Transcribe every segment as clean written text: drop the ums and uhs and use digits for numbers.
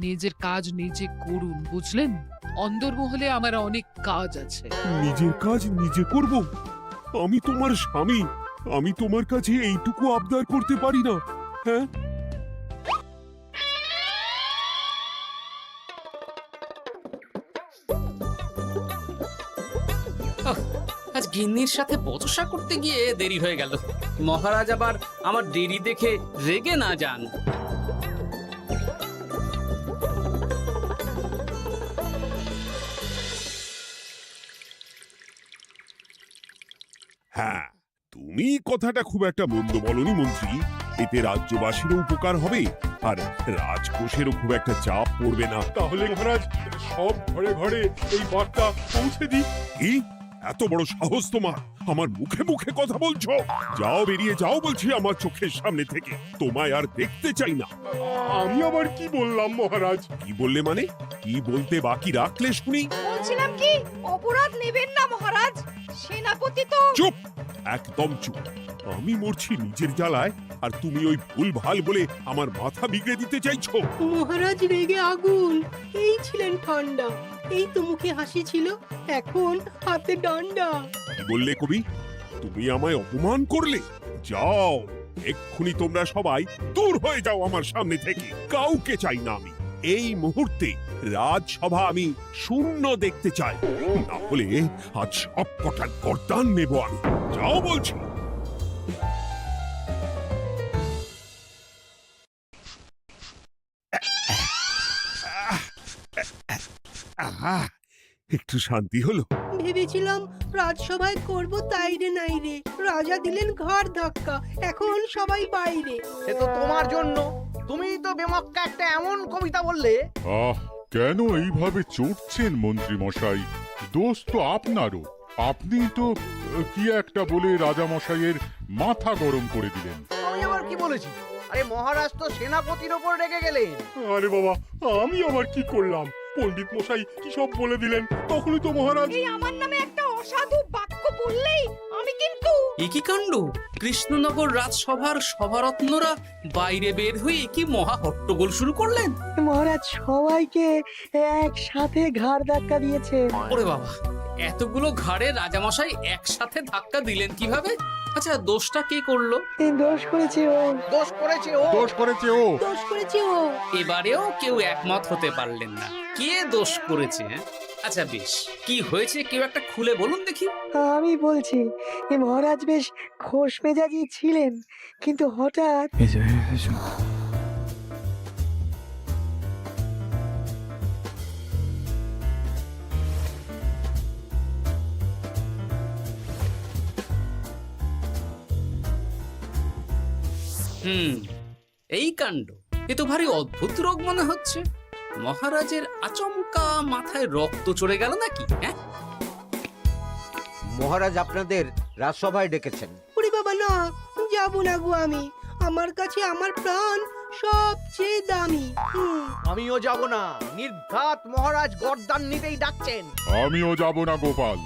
নিজের কাজ নিজে করুন, বুঝলেন? অন্দরমহলে আমার অনেক কাজ আছে। নিজের কাজ নিজে করব? আমি তোমার স্বামী, আমি তোমার কাছে এইটুকু আবদার করতে পারি না? হ্যাঁ, আজ গিন্নির সাথে বচসা করতে গিয়ে দেরি হয়ে গেল। মহারাজ আবার আমার দেরি দেখে রেগে না যান। হ্যাঁ, তুমি কথাটা খুব একটা মন্দ বলনি মন্ত্রী। এতে রাজ্যবাসীরও উপকার হবে আর রাজকোষেরও খুব একটা চাপ পড়বে না। তাহলে মহারাজ সব ঘরে ঘরে এই বার্তা পৌঁছে দিই। কি এত বড় সাহস তোমার? আমার মুখে মুখে কথা বলছো? যাও, বেরিয়ে যাও বলছি আমার চোখের সামনে থেকে। তোমায় আর দেখতে চাই না। আমি আবার কি বললাম মহারাজ? কি বললে মানে? কি বলতে বাকি রাখলে শুনি? বলছিলাম কি, অপরাধ নেবেন না মহারাজ, সেনাপতি তো। চুপ, একদম চুপ। আমি মরছি নিজের জ্বালায় আর তুমি ওই ভুল ভাল বলে আমার মাথা বিগড়ে দিতে চাইছো? মহারাজ রেগে আগুন, এই ছিলেন ঠান্ডা, এই তো মুখে হাসি ছিল, এখন হাতে ডান্ডা। কি বললে কবি? তুমি আমায় অপমান করলে? যাও, এক্ষুনি তোমরা সবাই দূর হয়ে যাও আমার সামনে থেকে। কাউকে চাই না আমি। এই মুহূর্তে রাজসভা আমি শূন্য দেখতে চাই, না হলে আজ সব কটা গর্দান নেব আমি। যাও বলছি। একটু শান্তি হলো। ভেবেছিলাম রাজসভায় করব তাই রে নাই রে, রাজা দিলেন ঘাড় ধাক্কা, এখন সবাই বাইরে। সে তো তোমার জন্য, তুমিই তো বেমক্কা একটা এমন কবিতা বললে। কেন এইভাবে চড়ছেন মন্ত্রী মশাই? দোষ তো আপনারও। আপনি তো কি একটা বলে রাজা মশাইয়ের মাথা গরম করে দিলেন। আমি আবার কি বলেছি? আরে মহারাজ তো সেনাপতির ওপর রেগে গেলেন। আরে বাবা, আমি আবার কি করলাম? পণ্ডিত মশাই কি সব বলে দিলেন, তখনই তো মহারাজ। এই আমার নামে একটা অসাধু বাক্য বললেই আমি কিন্তু। এ কি কাণ্ড! কৃষ্ণনগর রাজসভার সভারত্নরা বাইরে বের হয়ে কি মহা হট্টগোল শুরু করলেন। মহারাজ সবাইকে একসাথে ঘাড় ধাক্কা দিয়েছে। ওরে বাবা, এতগুলো ঘাড়ে রাজামশাই একসাথে ধাক্কা দিলেন কিভাবে? আচ্ছা, দোষটা কে করলো? দোষ করেছে ও, দোষ করেছে ও, দোষ করেছে ও, দোষ করেছে ও। এবারেও কেউ একমত হতে পারলেন না কে দোষ করেছে। আচ্ছা বেশ, কি হয়েছে কেউ একটা খুলে বলুন দেখি। আমি বলছি, মহারাজ বেশ খোশ মেজাজি ছিলেন, কিন্তু হঠাৎ এই কাণ্ড! এ তো ভারী অদ্ভুত রোগ মনে হচ্ছে। মহারাজের আচমকা মাথায় রক্ত চড়ে গেল নাকি? হ্যাঁ, মহারাজ আপনাদের রাজসভায় ডেকেছেন। ওরে বাবা না, যাব না গো আমি, আমার কাছে আমার প্রাণ সবচেয়ে দামি। আমিও যাব না, নির্ঘাত মহারাজ গর্দান নিতেই ডাকছেন। আমিও যাব না গোপাল,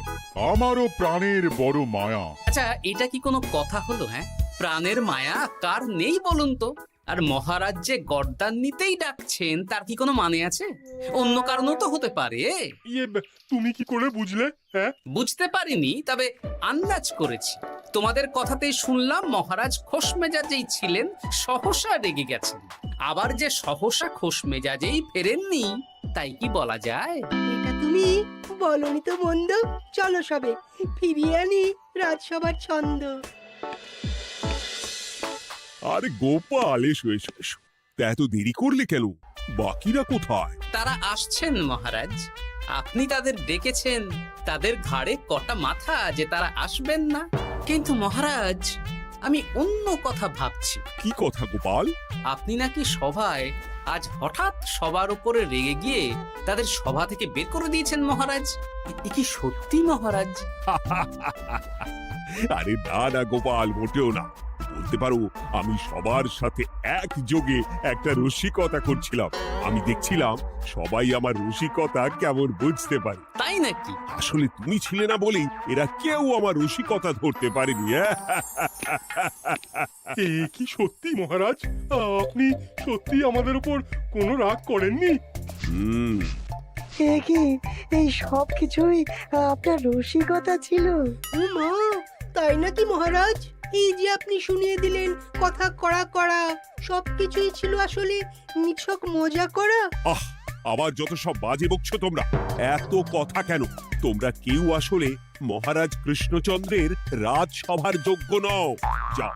আমারও প্রাণের বড় মায়া। আচ্ছা, এটা কি কোনো কথা হলো? হ্যাঁ, প্রাণের মায়া কার নেই বলুন তো? আর মহারাজ যে গর্দান নিতেই ডাকছেন তার কি কোনো মানে আছে? অন্য কারণও তো হতে পারে। তুমি কি করে বুঝলে? হ্যাঁ, বুঝতে পারিনি, তবে আন্দাজ করেছি। তোমাদের কথাতেই শুনলাম মহারাজ খোশ মেজাজেই ছিলেন, সহসা রেগে গেছেন। আবার যে সহসা খোশ মেজাজেই ফেরেননি, তাই কি বলা যায়? এটা তুমি বলনি তো বন্ধু, চলো সবে ফিরিয়ে আনি রাজসভার ছন্দ। আরে গোপাল, এসো এসো এসো। তা এত দেরি করলে কেন? বাকিরা কোথায়? তারা আসছেন মহারাজ। আপনি তাদের ডেকেছেন, তাদের ঘাড়ে কটা মাথা যে তারা আসবেন না। কিন্তু মহারাজ, আমি অন্য কথা ভাবছি। কি কথা গোপাল? আপনি নাকি সভায় আজ হঠাৎ সবার উপরে রেগে গিয়ে তাদের সভা থেকে বের করে দিয়েছেন মহারাজ। এ কি সত্যি মহারাজ? আরে না না গোপাল, মোটেও না। বলতে পারো আমি সবার সাথে একযোগে একটা রসিকতা করছিলাম। আমি দেখছিলাম সবাই আমার রসিকতা কেমন বুঝতে পারে। তাই নাকি? আসলে তুমি ছিলে না বলেই এরা কেউ আমার রসিকতা ধরতে পারেনি। এ কি সত্যি মহারাজ? আপনি সত্যি আমাদের উপর কোনো রাগ করেননি? হুম, এ কি এই সব কিছুই আপনার রসিকতা ছিল? ও মা, তাই নাকি মহারাজ? এই যে আপনি শুনিয়ে দিলেন কথা কড়া কড়া, সবকিছুই ছিল আসলে নিছক মজা করা। আহ, আবার যত সব বাজে বকছো তোমরা। এত কথা কেন? তোমরা কেউ আসলে মহারাজ কৃষ্ণচন্দ্রের রাজসভার যোগ্য নও। যাও,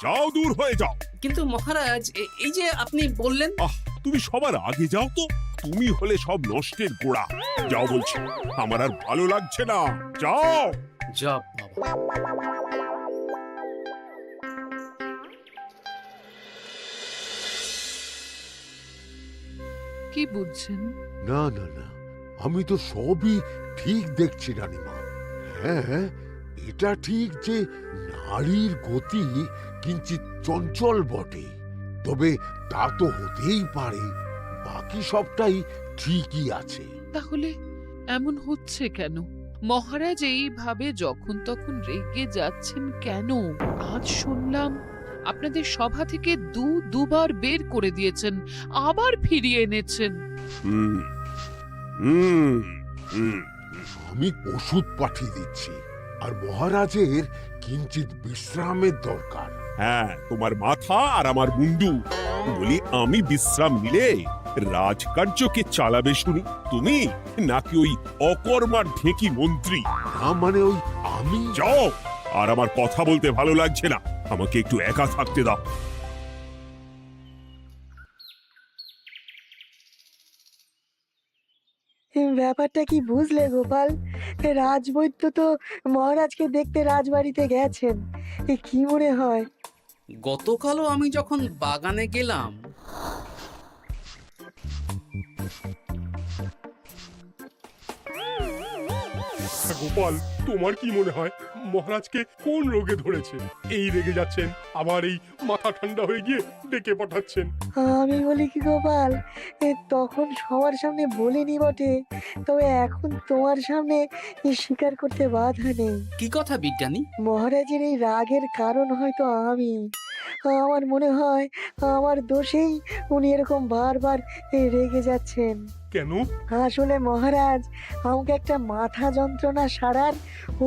যাও, দূর হয়ে যাও। কিন্তু মহারাজ এই যে আপনি বললেন। আহ, তুমি সবার আগে যাও তো। তুমি হলে সব নষ্টের গোড়া। যাও বলছি, আমার আর ভালো লাগছে না। যাও। জপ বাবা। কি বুঝছেন? না না না, আমি তো সবই ঠিক দেখছি রানীমা। হ্যাঁ, এটা ঠিক যে নারীর গতি কিঞ্চিত চঞ্চল বটে, তবে তা তো হতেই পারে। বাকি সবটাই ঠিকই আছে। তাহলে এমন হচ্ছে কেন? মহারাজ এইভাবে যখন তখন রেগে যাচ্ছেন কেন? আজ শুনলাম আপনাদের সভা থেকে দুবার বের করে দিয়েছেন, আবার ফিরিয়ে এনেছেন। হুম, হুম, হুম। আমি ওষুধ পাঠিয়ে দিচ্ছি, আর মহারাজের কিঞ্চিত বিশ্রামের দরকার। হ্যাঁ, তোমার মাথা আর আমার মুন্ডু। বলি, আমি বিশ্রাম নিলে রাজকার্যকে চালাবে শুনি তুমি, নাকি ওই অকর্মার ঢেকি মন্ত্রী? না মানে ওই আমি। যাও, আর আমার কথা বলতে ভালো লাগছে না। আমাকে একটু একা থাকতে দাও। ব্যাপারটা কি বুঝলে গোপাল? রাজবৈদ্য তো মহারাজকে দেখতে রাজবাড়িতে গেছেন। কি মনে হয়? গতকালও আমি যখন বাগানে গেলাম, গোপাল, তোমার কি মনে হয় মহারাজকে কোন রোগে ধরেছে? এই রেগে যাচ্ছেন, আবার এই মাথা ঠান্ডা হয়ে গিয়ে ডেকে পাঠাচ্ছেন। আমি বলি কি গোপাল, তখন সবার সামনে বলিনি বটে, তবে এখন তোমার সামনে স্বীকার করতে বাধা নেই। কি কথা বিজ্ঞানী? মহারাজের এই রাগের কারণ হয়তো আমি। আমার মনে হয় আমার দোষেই উনি এরকম বারবার রেগে যাচ্ছেন। কেন? আসলে মহারাজ আমাকে একটা মাথা যন্ত্রণা সারার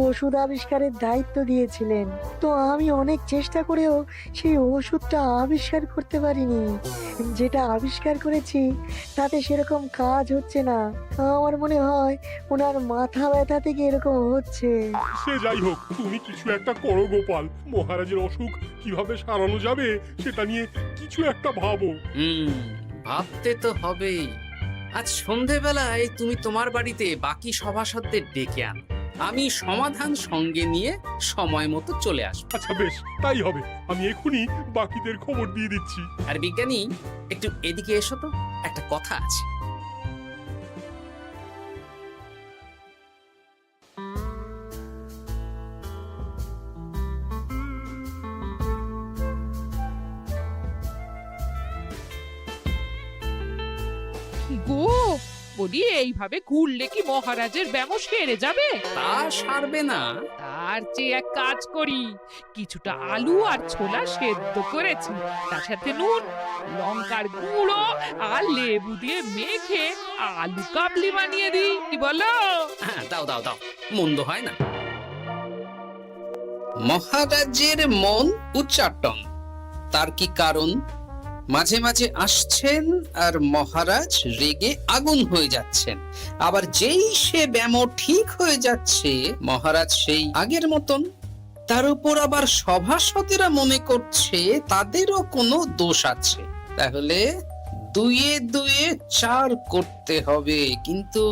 ওষুধ আবিষ্কারের দায়িত্ব দিয়েছিলেন, তো আমি অনেক চেষ্টা করেও সেই ওষুধটা আবিষ্কার করতে পারিনি। যেটা আবিষ্কার করেছি তাতে সেরকম কাজ হচ্ছে না। আমার মনে হয় ওনার মাথা ব্যথা থেকে এরকম হচ্ছে। সে যাই হোক, তুমি কিছু একটা করো গোপাল। মহারাজের অসুখ কিভাবে সারানো যাবে সেটা নিয়ে কিছু একটা ভাবো। ভাবতে তো হবেই। আজ সন্ধেবেলায় তুমি তোমার বাড়িতে বাকি সভাসদদের ডেকে আনো, আমি সমাধান সঙ্গে নিয়ে সময় মতো চলে আসবো। আচ্ছা বেশ, তাই হবে। আমি এখনই বাকিদের খবর দিয়ে দিচ্ছি। আর বিজ্ঞানী, একটু এদিকে এসো তো, একটা কথা আছে। গো, বলি এইভাবে ঘুরলে কি মহারাজের ব্যামো সেরে যাবে? তা সারবে না। তার চেয়ে এক কাজ করি, কিছুটা আলু আর ছোলা সেদ্ধ করেছি, তার সাথে নুন, লঙ্কার গুঁড়ো আর লেবু দিয়ে মেখে আলু কাবলি বানিয়ে দিই, কি বলো? হ্যাঁ, দাও দাও দাও, মন্দ হয় না। মহারাজের মন উচ্চাটন, তার কি কারণ? মাঝে মাঝে আসছেন আর মহারাজ রেগে আগুন হয়ে যাচ্ছেন, আবার যেই সে ব্যামো ঠিক হয়ে যাচ্ছে মহারাজ সেই আগের মতন। তার উপর আবার সভাসদেরা মনে করছে তাদেরও কোনো দোষ আছে। তাহলে দুয়ে দুয়ে চার করতে হবে, কিন্তু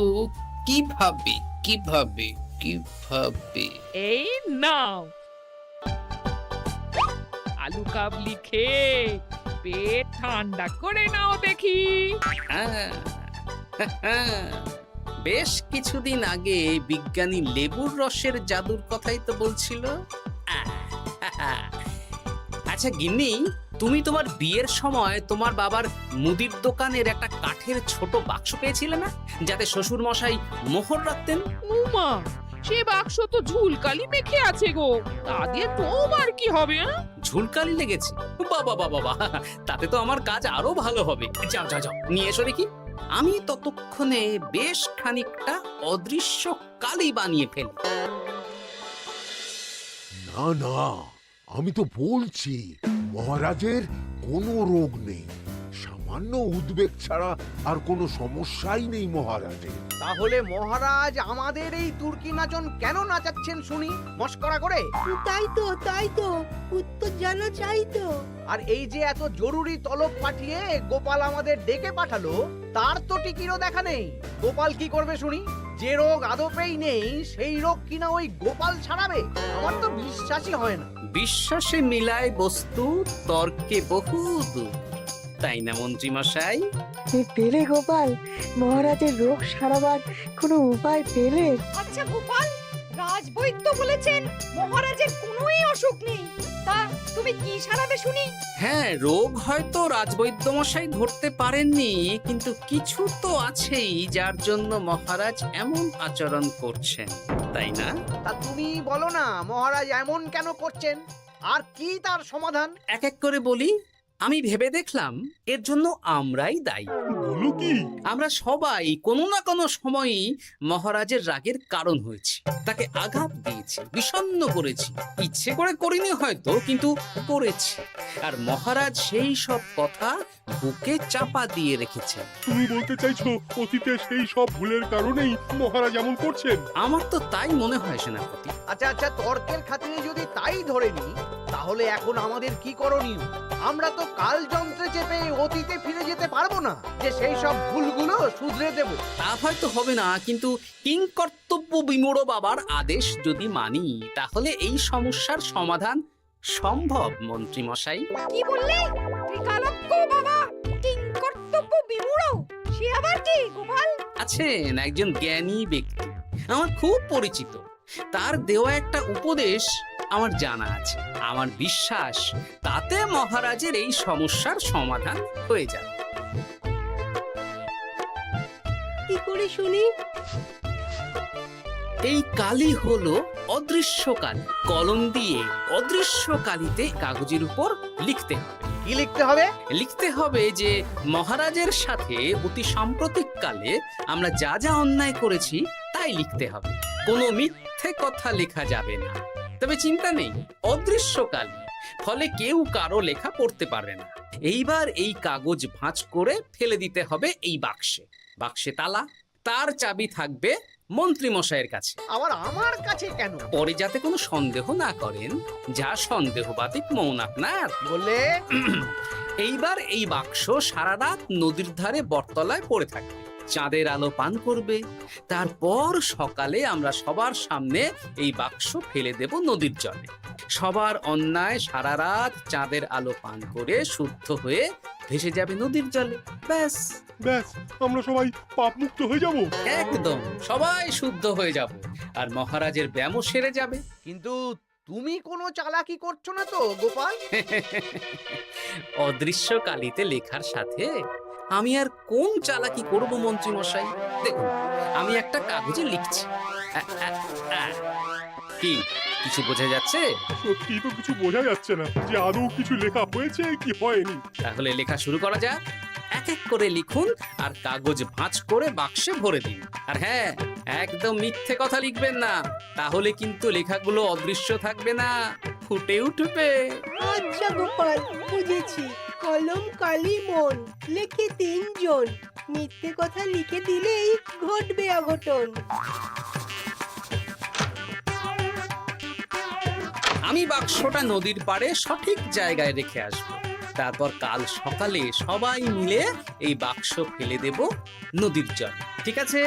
কিভাবে কিভাবে কিভাবে? এই নাও আলু কাবলি খেয়ে পেট ঠান্ডা করে নাও দেখি। বেশ কিছুদিন আগে বিজ্ঞানী লেবুর রসের জাদুর কথাই তো বলছিল। আচ্ছা গিন্নি, তুমি তোমার বিয়ের সময় তোমার বাবার মুদির দোকানের একটা কাঠের ছোট বাক্স পেয়েছিলে না, যাতে শ্বশুর মশাই মোহর রাখতেন? উমা, সে বাক্স তো ঝুলকালি মেখে আছে গো, তা দিয়ে তোমার কি হবে? ঝুলকালি লেগেছে? বাবা বাবা বাবা, তাতে তো আমার কাজ আরো ভালো হবে। যাও যাও যাও, নিয়ে এসো দেখি। আমি ততক্ষণে বেশ খানিকটা অদৃশ্য কালি বানিয়ে ফেলি। না না, আমি তো বলছি মহারাজের কোনো রোগ নেই, সামান্য উদ্বেগ ছাড়া আর কোনো সমস্যাই নেই মহারাজের। তাহলে মহারাজ আমাদের এই তুর্কি নাচন কেন নাচাচ্ছেন শুনি, মস্করা করে? তাই তো উত্তর জানা চাই তো। আর এই যে এত জরুরি তলব পাঠিয়ে গোপাল আমাদের ডেকে পাঠালো, তার তো টিকিরও দেখা নেই। গোপাল কি করবে শুনি? যে রোগ আদপেই নেই সেই রোগ কিনা ওই গোপাল ছাড়াবে? আমার তো বিশ্বাসই হয় না। বিশ্বাসে মিলায় বস্তু, তর্কে বহু দূর, তাই না মন্ত্রী মশাই? পেলে গোপাল, মহারাজের রোগ সারাবার কোনো উপায় পেলে? আচ্ছা গোপাল, রাজবৈদ্য বলেছেন মহারাজের কোনোই অসুখ নেই, তা তুমি কি সারাবে শুনি? হ্যাঁ, রোগ হয়তো রাজবৈদ্য মশাই ধরতে পারেননি, কিন্তু কিছু তো আছেই যার জন্য মহারাজ এমন আচরণ করছেন, তাই না? তা তুমি বলো না মহারাজ এমন কেন করছেন, আর কি তার সমাধান? এক এক করে বলি। আমি ভেবে দেখলাম এর জন্য আমরাই দায়ী। বলো কি? আমরা সবাই কোনো না কোনো সময়ই মহারাজের রাগের কারণ হয়েছি, তাকে আঘাত দিয়েছি, বিষণ্ণ করেছি। ইচ্ছে করে করিনি হয়তো, কিন্তু করেছি। আর মহারাজ সেই সব কথা বুকে চাপা দিয়ে রেখেছেন। তুমি বলতে চাইছো অতীতে সেই সব ভুলের কারণেই মহারাজ এমন করছেন? আমার তো তাই মনে হয় সেনাপতি। আচ্ছা তর্কের খাতিরে যদি তাই ধরে নি, তাহলে এখন আমাদের কি করণীয়? আমরা তো কাল যন্ত্রে চেপে অতীতে ফিরে যেতে পারবো না যে সেই সব ভুলগুলো শুধরে দেব। তা হয়তো হবে না, কিন্তু কিংকর্তব্য বিমূঢ় বাবার আদেশ যদি মানি, তাহলে এই সমস্যার সমাধান সম্ভব মন্ত্রী মশাই। কি বললে? ত্রিকালজ্ঞ বাবা কিংকর্তব্য বিমূঢ়, সে আবার কি গোপাল? আছেন একজন জ্ঞানী ব্যক্তি, আমার খুব পরিচিত। তার দেওয়া একটা উপদেশ আমার জানা আছে। আমার বিশ্বাস তাতে মহারাজের এই সমস্যার সমাধান হয়ে যাবে। কি করে শুনি? এই কালি হলো অদৃশ্য কালি। কলম দিয়ে অদৃশ্য কালিতে কাগজের উপর লিখতে হবে। কি লিখতে হবে? লিখতে হবে যে মহারাজের সাথে অতি সাম্প্রতিক কালে আমরা যা যা অন্যায় করেছি তাই লিখতে হবে। কোনো মিথ্যে কথা লেখা যাবে না। তবে চিন্তা নেই, অদৃশ্য কালি, ফলে কেউ কারো লেখা পড়তে পারবে না। এইবার এই কাগজ ভাঁজ করে ফেলে দিতে হবে এই বাক্সে। বাক্সে তালা, তার চাবি থাকবে মন্ত্রী মশাইয়ের কাছে। আবার আমার কাছে কেন? পরে যাতে কোনো সন্দেহ না করেন, যা সন্দেহবাতিক মৌন আপনার। বললে এইবার এই বাক্স সারা রাত নদীর ধারে বটতলায় পড়ে থাকবে, চাঁদের আলো পান করবে। তারপর সকালে আমরা সবার সামনে এই বাক্স ফেলে দেব নদীর জলে। সবার অন্যায় সারা রাত চাঁদের আলো পান করে শুদ্ধ হয়ে ভেসে যাবে নদীর জলে। ব্যাস ব্যাস, আমরা সবাই পাপ মুক্ত হয়ে যাব। একদম সবাই শুদ্ধ হয়ে যাব, আর মহারাজের ব্যায়ামও সেরে যাবে। কিন্তু তুমি কোনো চালাকি করছো না তো গোপাল? অদৃশ্য কালিতে লেখার সাথে আমি আর কোন চালাকি করব মন্ত্রী মশাই? দেখুন, আমি একটা কাগজে লিখছি। কি কিছু বোঝা যাচ্ছে? সত্যি তো কিছু বোঝা যাচ্ছে না যে আদৌ কিছু লেখা হয়েছে কি হয়নি। তাহলে লেখা শুরু করা যাক। এক এক করে লিখুন আর কাগজ ভাঁজ করে বাক্সে ভরে দিন। আর হ্যাঁ, একদম মিথ্যে কথা লিখবেন না, তাহলে কিন্তু লেখাগুলো অদৃশ্য থাকবে না, ফুটে উঠবে। আচ্ছা গোপাল, বুঝেছি। কলম কালি মন, লেখে 3 জন। মিথ্যে কথা লিখে দিলেই ঘটবে অঘটন। আমি বাক্সটা নদীর পাড়ে সঠিক জায়গায় রেখে আসব। তারপর কাল সকালে সবাই মিলে এই বাক্স ফেলে দেব নদীর জলে। ঠিক আছে?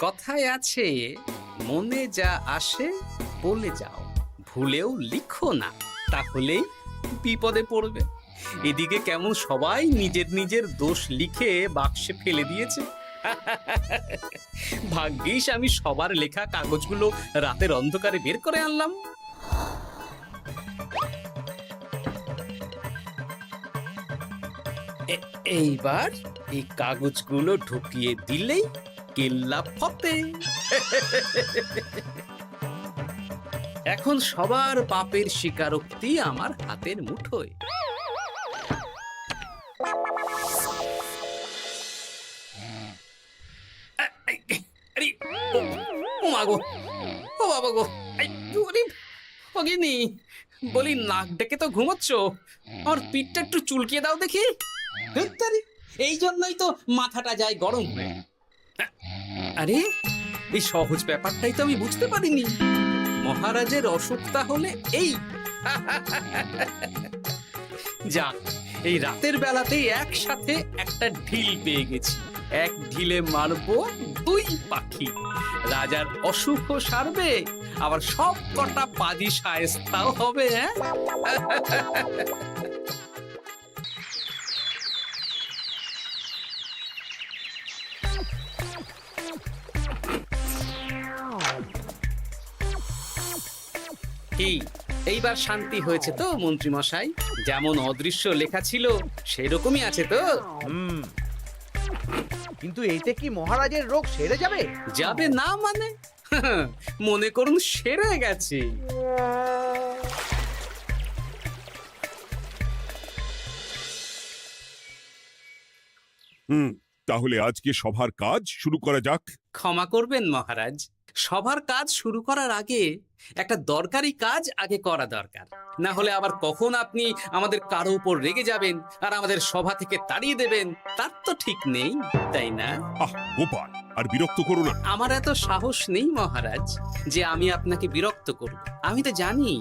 কথায় আছে, মনে যা আসে বলে যাও, ভুলেও লিখো না, তাহলেই বিপদে পড়বে। এদিকে কেমন সবাই নিজের নিজের দোষ লিখে বাক্সে ফেলে দিয়েছে। ভাগ্যিস আমি সবার লেখা কাগজগুলো রাতের অন্ধকারে বের করে আনলাম। এইবার এই কাগজগুলো ঢুকিয়ে দিলেই কেল্লা ফতে। এখন সবার পাপের স্বীকারোক্তি আমার হাতের মুঠোয়। আরে, ও মা গো, ও বাবা গো, অগিনি বলি, নাক ডেকে তো ঘুমোচ্ছ, আমার পিঠটা একটু চুলকিয়ে দাও দেখি। ধ্যাত্তারি, এই জন্যই তো মাথাটা যায় গরম হয়ে। আরে, এই সহজ ব্যাপারটাই তো আমি বুঝতে পারিনি। মহারাজের অসুখ তাহলে এই। যাক, এই রাতের বেলাতেই একসাথে একটা ঢিল পেয়ে গেছি। এক ঢিলে মারবো 2 পাখি। রাজার অসুখ সারবে, আবার সব কটা পাজি শায়েস্তাও হবে। কি এইবার শান্তি হয়েছে তো মন্ত্রী মশাই? যেমন অদৃশ্য লেখা ছিল সেরকমই আছে তো? কিন্তু এতে কি মহারাজের রোগ সেরে যাবে? যাবে না মানে? মনে করুন সেরে গেছে। তাহলে আজকে সভার কাজ শুরু করা যাক। ক্ষমা করবেন মহারাজ, সবার কাজ শুরু করার আগে একটা দরকারি কাজ আগে করা দরকার। না হলে আবার কখন আপনি আমাদের কারো উপর রেগে যাবেন আর আমাদের সভা থেকে তাড়িয়ে দেবেন, তার তো ঠিক নেই, তাই না? গোপাল, আর বিরক্ত করো না। আমার এত সাহস নেই মহারাজ যে আমি আপনাকে বিরক্ত করব। আমি তো জানি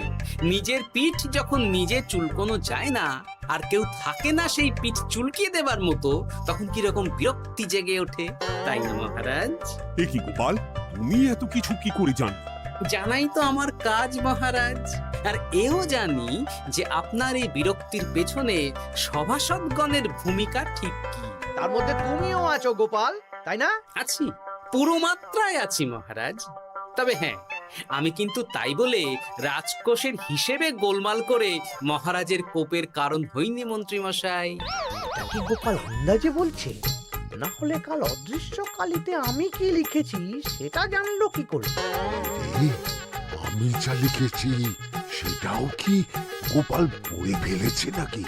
নিজের পিঠ যখন নিজে চুলকোনো যায় না, আর কেউ থাকে না সেই পিঠ চুলকিয়ে দেবার মতো, তখন কিরকম বিরক্তি জেগে ওঠে, তাই না মহারাজ? এ কি গোপাল, তুমি এত কিছু কি করে জানো? জানাই তো আমার কাজ মহারাজ। আর এও জানি যে আপনার এই বিরক্তির পেছনে সভাসদগণের ভূমিকা ঠিক কি। তার মধ্যে তুমিও আছো গোপাল, তাই না? আছি, পুরো মাত্রায় আছি মহারাজ। তবে হ্যাঁ, আমি কিন্তু তাই বলে রাজকোষের হিসেবে গোলমাল করে মহারাজের কোপের কারণ হইনি মন্ত্রী মশাই। এটা কি গোপাল আন্দাজে বলছে? না হলে কাল অদৃশ্য কালিতে আমি কি লিখেছি সেটা জানলো কি করে? আমি যা লিখেছি সেটাও কি গোপাল পড়ে ফেলেছে নাকি?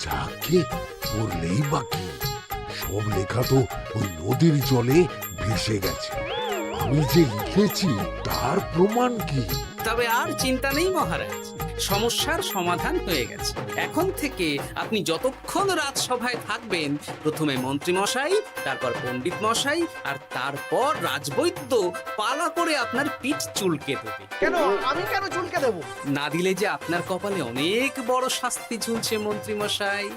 যাকে পড়লেই বাকি, সব লেখা তো ওই নদীর জলে ভেসে গেছে। আমি যে লিখেছি তার প্রমাণ কি? তবে আর চিন্তা নেই মহারাজ, সমস্যার সমাধান হয়ে গেছে। এখন থেকে আপনি যতক্ষণ রাজসভায় থাকবেন, প্রথমে মন্ত্রী মশাই, তারপর পণ্ডিত মশাই, আর তারপর রাজবৈদ্য পালা করে আপনার পিঠ চুলকে দেবে। কেন আমি কেন চুলকে দেব? না দিলে যে আপনার কপালে অনেক বড় শাস্তি ঝুলছে মন্ত্রী মশাই।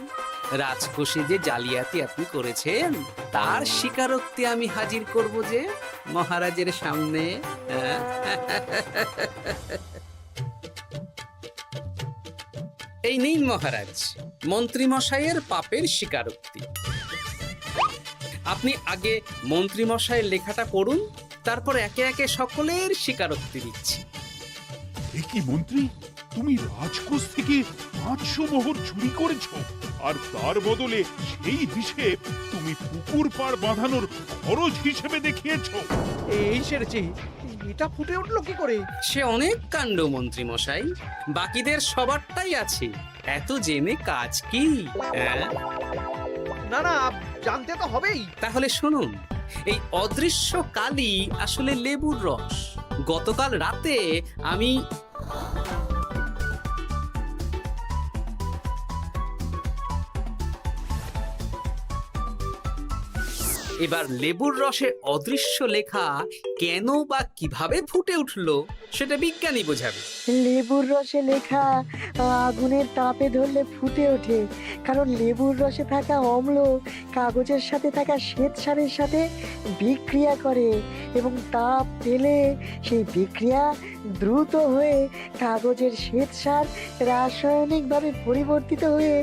রাজকোষে যে জালিয়াতি আপনি করেছেন তার স্বীকারোক্তি আমি হাজির করব যে মহারাজের সামনে। এই নিন মহারাজ, মন্ত্রী মশাইয়ের পাপের স্বীকারোক্তি। আপনি আগে মন্ত্রী মশাইয়ের লেখাটা পড়ুন, তারপর একে একে সকলের স্বীকারোক্তি দিচ্ছি। এ কি মন্ত্রী, তুমি রাজকোষ থেকে 500 মোহর চুরি করেছো, আর তার বদলে সেই হিসেব তুমি পুকুর পাড় বাঁধানোর খরচ হিসেবে দেখিয়েছো। এই সেরেছি, এটা ফুটে উঠলো কি করে? সে অনেক কাণ্ড মন্ত্রী মশাই, বাকিদের সবারটাই আছে, এত জেনে কাজ কি? না না, জানতে তো হবেই। তাহলে শুনুন, এই অদৃশ্য কালি আসলে লেবুর রস। গতকাল রাতে আমি এবার লেবুর রসে অদৃশ্য লেখা কেন বা কিভাবে ফুটে উঠলো সেটা বিজ্ঞানী বোঝাবে। লেবুর রসে লেখা আগুনের তাপে ধরলে ফুটে ওঠে, কারণ লেবুর রসে থাকা অম্ল কাগজের সাথে থাকা শ্বেতসারের সাথে বিক্রিয়া করে, এবং তাপ পেলে সেই বিক্রিয়া দ্রুত হয়ে কাগজের শ্বেতসার রাসায়নিকভাবে পরিবর্তিত হয়ে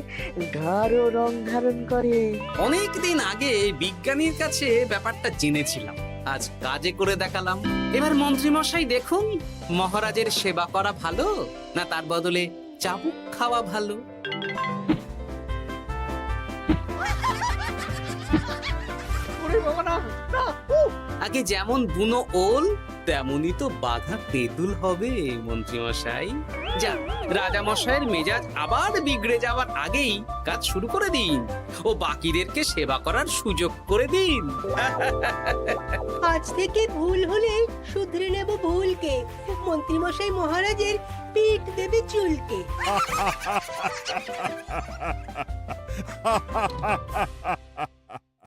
গাঢ় রং ধারণ করে। অনেক দিন আগে বিজ্ঞানীর কাছে ব্যাপারটা জেনেছিলাম, আজ কাজে করে দেখালাম। এবার মন্ত্রী মশাই দেখুন, মহারাজের সেবা করা ভালো না তার বদলে চাবুক খাওয়া ভালো? ওরে বাবা না না উফ! আগে যেমন বুনো ওল তেমনই তো বাঘা তেঁতুল হবে মন্ত্রীমশাই। যা রাজামশাইয়ের মেজাজ আবার বিগড়ে যাওয়ার আগেই কাজ শুরু করে দিন ও বাকিদেরকে সেবা করার সুযোগ করে দিন। আজ থেকে ভুল হলে শুধরে নেব ভুলকে, মন্ত্রীমশাই মহারাজের পিঠ দেবে চুলকে।